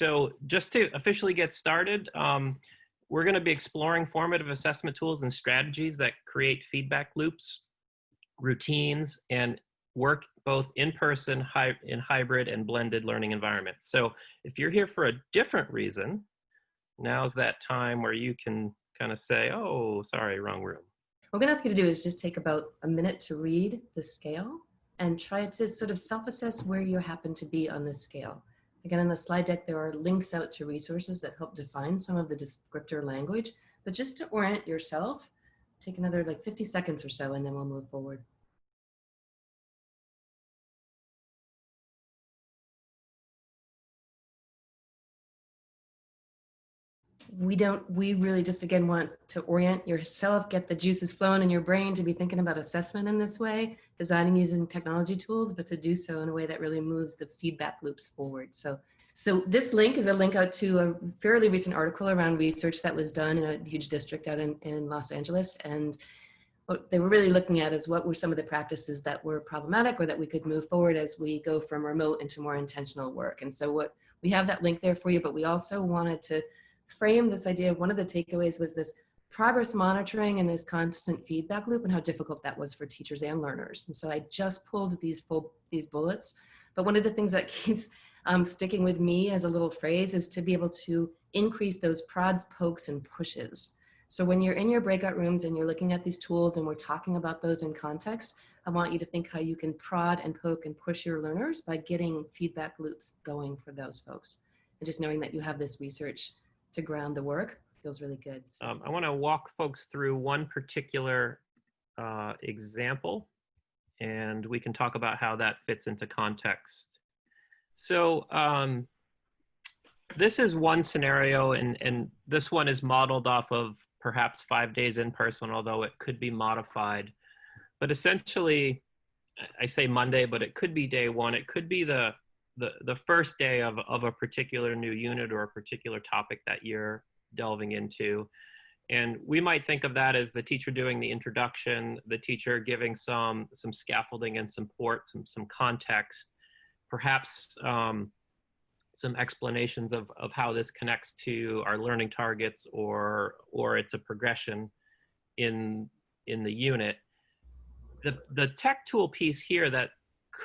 So just to officially get started, we're going to be exploring formative assessment tools and strategies that create feedback loops, routines, and work both in person, in hybrid, and blended learning environments. So if you're here for a different reason, now's that time where you can kind of say, oh, sorry, wrong room. What I'm going to ask you to do is just take about a minute to read the scale and try to sort of self-assess where you happen to be on this scale. Again, on the slide deck, there are links out to resources that help define some of the descriptor language, but just to orient yourself, take another like 50 seconds or so, and then we'll move forward. We really just, again, want to orient yourself, get the juices flowing in your brain to be thinking about assessment in this way, designing using technology tools, but to do so in a way that really moves the feedback loops forward. So this link is a link out to a fairly recent article around research that was done in a huge district out in Los Angeles. And what they were really looking at is what were some of the practices that were problematic or that we could move forward as we go from remote into more intentional work. And so we have that link there for you, but we also wanted to frame this idea of one of the takeaways was this progress monitoring and this constant feedback loop and how difficult that was for teachers and learners. And so I just pulled these bullets, but one of the things that keeps sticking with me as a little phrase is to be able to increase those prods, pokes, and pushes. So when you're in your breakout rooms and you're looking at these tools and we're talking about those in context, I want you to think how you can prod and poke and push your learners by getting feedback loops going for those folks. And just knowing that you have this research to ground the work feels really good. I want to walk folks through one particular example, and we can talk about how that fits into context. So this is one scenario, and this one is modeled off of perhaps 5 days in person, although it could be modified. But essentially, I say Monday, but it could be day one. It could be the first day of a particular new unit or a particular topic that you're delving into. And we might think of that as the teacher doing the introduction, the teacher giving some scaffolding and support, some context, perhaps some explanations of how this connects to our learning targets or it's a progression in the unit. The tech tool piece here that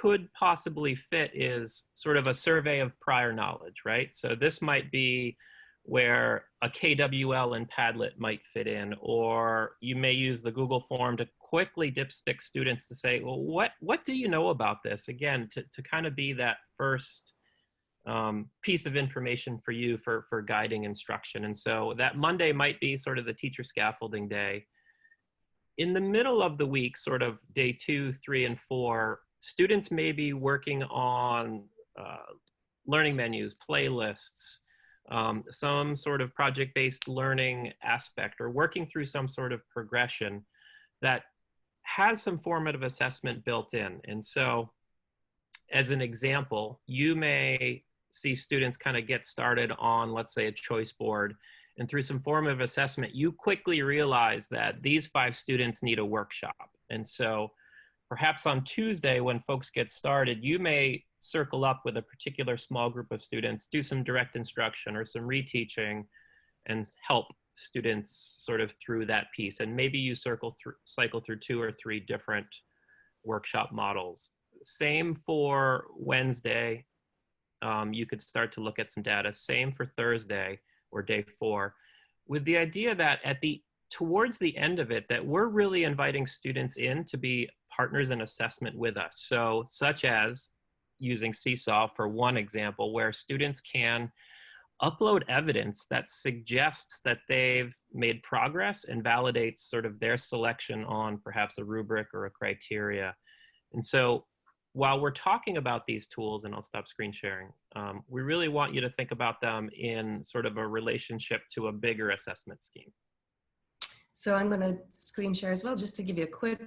could possibly fit is sort of a survey of prior knowledge, right? So this might be where a KWL and Padlet might fit in, or you may use the Google form to quickly dipstick students to say, well, what do you know about this? Again, to kind of be that first piece of information for you for guiding instruction. And so that Monday might be sort of the teacher scaffolding day. In the middle of the week, sort of day 2, 3, and 4, students may be working on learning menus, playlists, some sort of project-based learning aspect, or working through some sort of progression that has some formative assessment built in. And so, as an example, you may see students kind of get started on, let's say, a choice board, and through some formative assessment, you quickly realize that these 5 students need a workshop. And so perhaps on Tuesday, when folks get started, you may circle up with a particular small group of students, do some direct instruction or some reteaching, and help students sort of through that piece. And maybe you cycle through 2 or 3 different workshop models. Same for Wednesday. You could start to look at some data. Same for Thursday or day 4, with the idea that towards the end of it, that we're really inviting students in to be partners in assessment with us. So such as using Seesaw for one example, where students can upload evidence that suggests that they've made progress and validates sort of their selection on perhaps a rubric or a criteria. And so while we're talking about these tools, and I'll stop screen sharing, we really want you to think about them in sort of a relationship to a bigger assessment scheme. So I'm going to screen share as well, just to give you a quick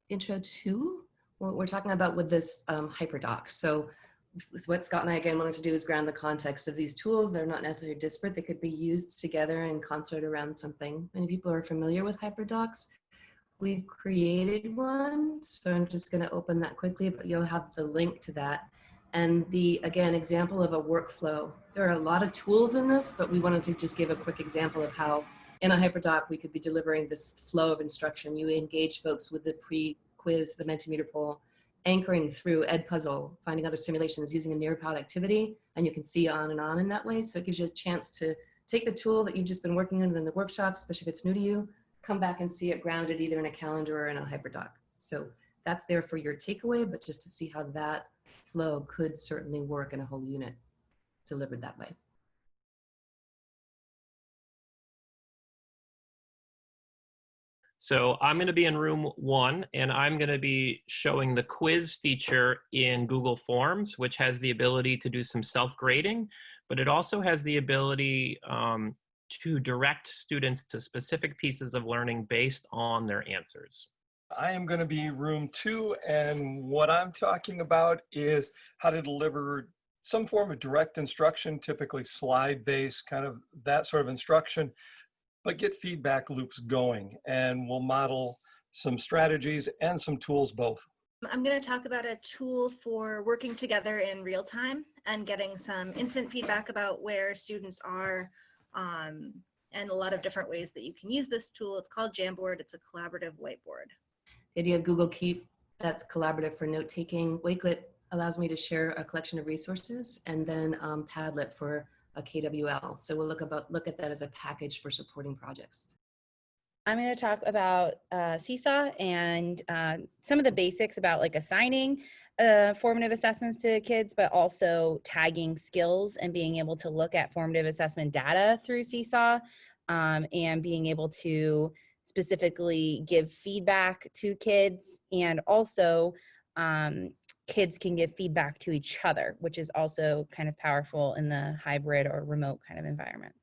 intro to what we're talking about with this HyperDocs. So what Scott and I, again, wanted to do is ground the context of these tools. They're not necessarily disparate. They could be used together in concert around something. Many people are familiar with HyperDocs. We've created one, so I'm just going to open that quickly, but you'll have the link to that. And the, again, example of a workflow. There are a lot of tools in this, but we wanted to just give a quick example of how in a HyperDoc we could be delivering this flow of instruction. You engage folks with the pre-quiz, the Mentimeter poll, anchoring through Edpuzzle, finding other simulations using a Nearpod activity, and you can see on and on in that way. So it gives you a chance to take the tool that you've just been working on in the workshop, especially if it's new to you, come back and see it grounded either in a calendar or in a HyperDoc. So that's there for your takeaway, but just to see how that flow could certainly work in a whole unit delivered that way. So I'm going to be in room 1, and I'm going to be showing the quiz feature in Google Forms, which has the ability to do some self-grading, but it also has the ability to direct students to specific pieces of learning based on their answers. I am going to be room 2, and what I'm talking about is how to deliver some form of direct instruction, typically slide-based, kind of that sort of instruction, but get feedback loops going, and we'll model some strategies and some tools both. I'm going to talk about a tool for working together in real time and getting some instant feedback about where students are, and a lot of different ways that you can use this tool. It's called Jamboard. It's a collaborative whiteboard. The idea of Google Keep, that's collaborative for note-taking. Wakelet allows me to share a collection of resources, and then Padlet for a KWL. So we'll look at that as a package for supporting projects. I'm going to talk about Seesaw and some of the basics about like assigning formative assessments to kids, but also tagging skills and being able to look at formative assessment data through Seesaw, and being able to specifically give feedback to kids, and also kids can give feedback to each other, which is also kind of powerful in the hybrid or remote kind of environment.